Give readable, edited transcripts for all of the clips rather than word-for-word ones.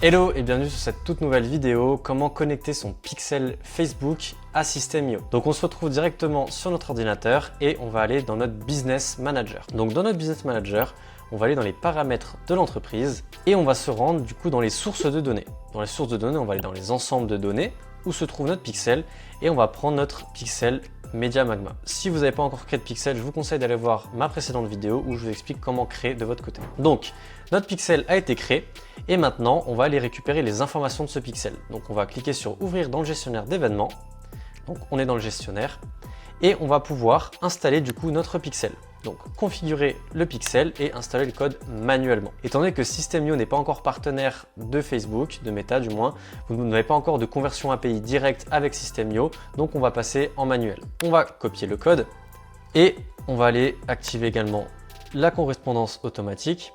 Hello et bienvenue sur cette toute nouvelle vidéo, comment connecter son pixel Facebook à System.io. Donc on se retrouve directement sur notre ordinateur et on va aller dans notre Business Manager. Donc dans notre Business Manager, on va aller dans les paramètres de l'entreprise et on va se rendre du coup dans les sources de données. Dans les sources de données, on va aller dans les ensembles de données où se trouve notre pixel et on va prendre notre pixel Media Magma. Si vous n'avez pas encore créé de pixel, je vous conseille d'aller voir ma précédente vidéo où je vous explique comment créer de votre côté. Donc, notre pixel a été créé et maintenant, on va aller récupérer les informations de ce pixel. Donc, on va cliquer sur Ouvrir dans le gestionnaire d'événements. Donc, on est dans le gestionnaire et on va pouvoir installer du coup notre pixel. Donc, configurer le pixel et installer le code manuellement. Étant donné que System.io n'est pas encore partenaire de Facebook, de Meta du moins, vous n'avez pas encore de conversion API directe avec System.io, donc on va passer en manuel. On va copier le code et on va aller activer également la correspondance automatique.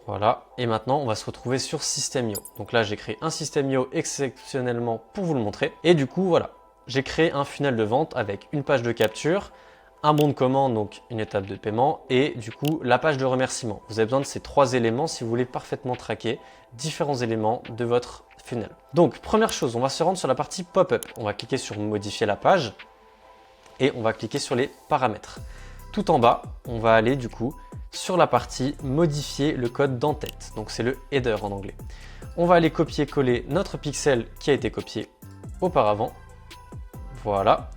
Voilà, et maintenant on va se retrouver sur System.io. Donc là j'ai créé un System.io exceptionnellement pour vous le montrer. Et du coup voilà, j'ai créé un funnel de vente avec une page de capture, un bon de commande, donc une étape de paiement, et du coup la page de remerciement. Vous avez besoin de ces trois éléments si vous voulez parfaitement traquer différents éléments de votre funnel. Donc première chose, on va se rendre sur la partie pop-up. On va cliquer sur modifier la page et on va cliquer sur les paramètres. Tout en bas, on va aller du coup sur la partie modifier le code d'entête. Donc c'est le header en anglais. On va aller copier-coller notre pixel qui a été copié auparavant. Voilà.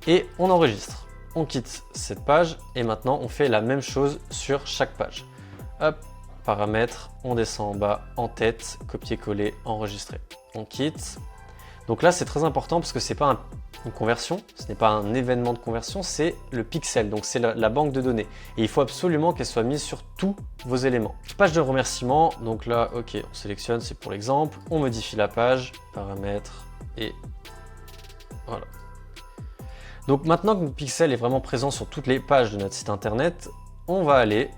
Et on enregistre. On quitte cette page et maintenant on fait la même chose sur chaque page. Hop, paramètres, on descend en bas, en tête, copier-coller, enregistrer. On quitte. Donc là c'est très important parce que c'est pas une conversion, ce n'est pas un événement de conversion, c'est le pixel, donc c'est la banque de données. Et il faut absolument qu'elle soit mise sur tous vos éléments. Page de remerciement, donc là ok, on sélectionne, c'est pour l'exemple, on modifie la page, paramètres et voilà. Donc maintenant que notre pixel est vraiment présent sur toutes les pages de notre site internet, on va aller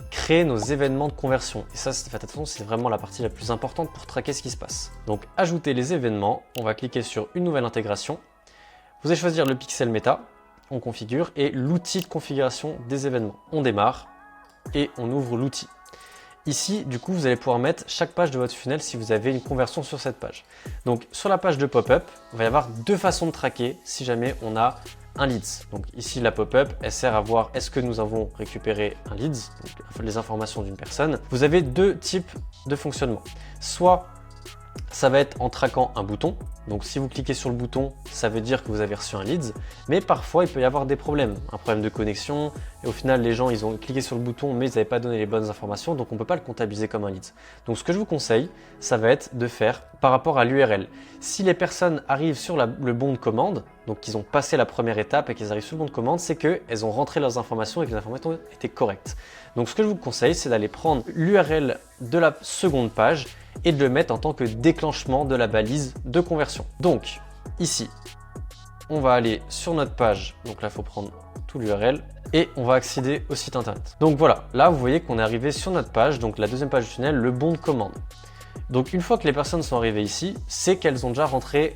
créer nos événements de conversion. Et ça, faites attention, c'est vraiment la partie la plus importante pour traquer ce qui se passe. Donc ajouter les événements, on va cliquer sur une nouvelle intégration. Vous allez choisir le pixel méta, on configure, et l'outil de configuration des événements. On démarre et on ouvre l'outil. Ici, du coup, vous allez pouvoir mettre chaque page de votre funnel si vous avez une conversion sur cette page. Donc, sur la page de pop-up, il va y avoir deux façons de traquer si jamais on a un leads. Donc ici, la pop-up, elle sert à voir est-ce que nous avons récupéré un leads, donc les informations d'une personne. Vous avez deux types de fonctionnement. Soit ça va être en traquant un bouton. Donc si vous cliquez sur le bouton, ça veut dire que vous avez reçu un leads. Mais parfois, il peut y avoir des problèmes. Un problème de connexion. Et au final, les gens, ils ont cliqué sur le bouton, mais ils n'avaient pas donné les bonnes informations. Donc on ne peut pas le comptabiliser comme un lead. Donc ce que je vous conseille, ça va être de faire par rapport à l'URL. Si les personnes arrivent sur le bon de commande, donc qu'ils ont passé la première étape et qu'ils arrivent sur le bon de commande, c'est qu'elles ont rentré leurs informations et que les informations étaient correctes. Donc ce que je vous conseille, c'est d'aller prendre l'URL de la seconde page et de le mettre en tant que déclenchement de la balise de conversion. Donc ici, on va aller sur notre page, donc là il faut prendre tout l'URL et on va accéder au site internet. Donc voilà, là vous voyez qu'on est arrivé sur notre page, donc la deuxième page du tunnel, le bon de commande. Donc une fois que les personnes sont arrivées ici, c'est qu'elles ont déjà rentré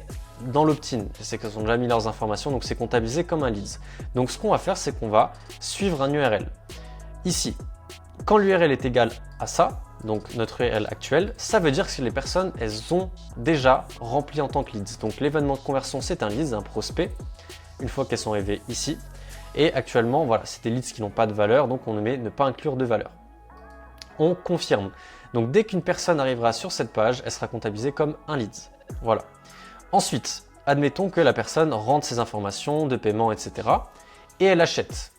dans l'opt-in, c'est qu'elles ont déjà mis leurs informations, donc c'est comptabilisé comme un leads. Donc ce qu'on va faire, c'est qu'on va suivre un URL. Ici, quand l'URL est égal à ça, donc notre URL actuelle, ça veut dire que les personnes, elles ont déjà rempli en tant que leads. Donc l'événement de conversion, c'est un lead, un prospect, une fois qu'elles sont arrivées ici. Et actuellement, voilà, c'est des leads qui n'ont pas de valeur, donc on met ne pas inclure de valeur. On confirme. Donc dès qu'une personne arrivera sur cette page, elle sera comptabilisée comme un lead. Voilà. Ensuite, admettons que la personne rentre ses informations de paiement, etc. et elle achète.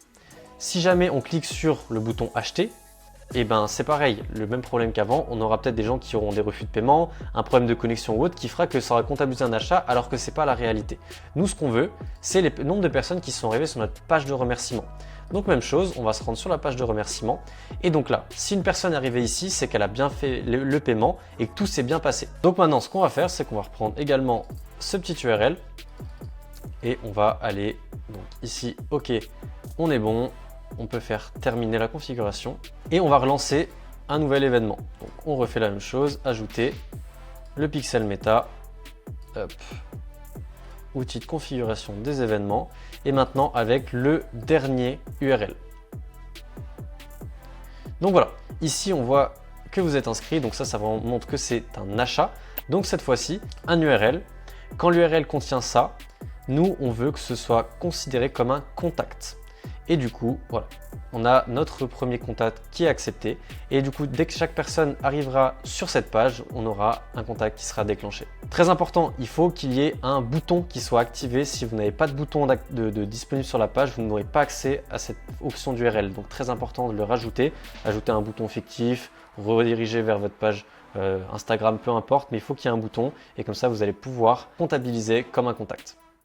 Si jamais on clique sur le bouton acheter, et ben c'est pareil, le même problème qu'avant, on aura peut-être des gens qui auront des refus de paiement, un problème de connexion ou autre qui fera que ça aura comptabilisé un achat alors que c'est pas la réalité. Nous, ce qu'on veut, c'est le nombre de personnes qui sont arrivées sur notre page de remerciement. Donc même chose, on va se rendre sur la page de remerciement et donc là, si une personne est arrivée ici, c'est qu'elle a bien fait le paiement et que tout s'est bien passé. Donc maintenant, ce qu'on va faire, c'est qu'on va reprendre également ce petit URL et on va aller donc ici, ok, on est bon. On peut faire terminer la configuration et on va relancer un nouvel événement. Donc on refait la même chose, ajouter le pixel méta, hop, outil de configuration des événements et maintenant avec le dernier URL. Donc voilà, ici on voit que vous êtes inscrit. Donc ça montre que c'est un achat. Donc cette fois-ci, un URL. Quand l'URL contient ça, nous, on veut que ce soit considéré comme un contact. Et du coup, voilà, on a notre premier contact qui est accepté. Et du coup, dès que chaque personne arrivera sur cette page, on aura un contact qui sera déclenché. Très important, il faut qu'il y ait un bouton qui soit activé. Si vous n'avez pas de bouton disponible sur la page, vous n'aurez pas accès à cette option d'URL. Donc très important de le rajouter. Ajouter un bouton fictif, rediriger vers votre page Instagram, peu importe, mais il faut qu'il y ait un bouton. Et comme ça, vous allez pouvoir comptabiliser comme un contact.